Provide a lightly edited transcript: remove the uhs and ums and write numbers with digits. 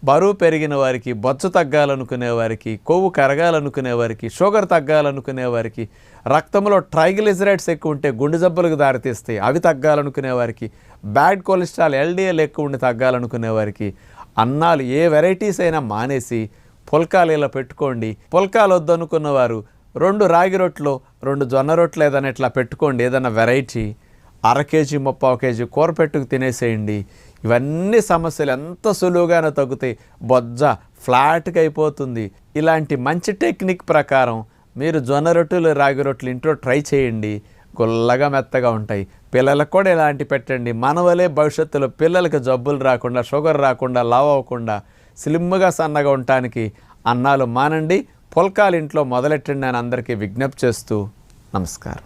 బరువు పెరిగిన వారికి, బొచ్చు తగ్గాలనుకునే వారికి, కొవ్వు కరగాలనుకునే వారికి, షుగర్ తగ్గాలనుకునే వారికి, రక్తంలో ట్రైగ్లిజరైడ్స్ ఎక్కువ ఉంటే గుండె జబ్బులకు దారితీస్తాయి, అవి తగ్గాలనుకునే వారికి, బ్యాడ్ కొలెస్ట్రాల్ ఎల్డిఎల్ ఎక్కువ ఉండి తగ్గాలనుకునే వారికి అన్నాలు ఏ వెరైటీస్ అయినా మానేసి పుల్కాలు ఇలా పెట్టుకోండి. పుల్కాలు వద్దనుకున్న వారు 2 రాగి రొట్టెలు 2 జొన్న రొట్టెలు ఏదైనా ఇట్లా పెట్టుకోండి. ఏదైనా వెరైటీ 1/2 కేజీ 3/4 కేజీ కూర పెట్టుకు తినేసేయండి. ఇవన్నీ సమస్యలు ఎంత సులువుగానే తగ్గుతాయి. బొజ్జ ఫ్లాట్గా అయిపోతుంది. ఇలాంటి మంచి టెక్నిక్ ప్రకారం మీరు జొన్న రొట్టెలు రాగి రొట్టెలు ఇంట్లో ట్రై చేయండి. గుల్లగా మెత్తగా ఉంటాయి. పిల్లలకు కూడా ఇలాంటి పెట్టండి. మన వలే భవిష్యత్తులో పిల్లలకి జబ్బులు రాకుండా, షుగర్ రాకుండా, లావ్ అవ్వకుండా, స్లిమ్గా సన్నగా ఉండటానికి అన్నాలు మానండి. పుల్కాలు ఇంట్లో మొదలెట్టండి అని అందరికీ విజ్ఞప్తి చేస్తూ నమస్కారం.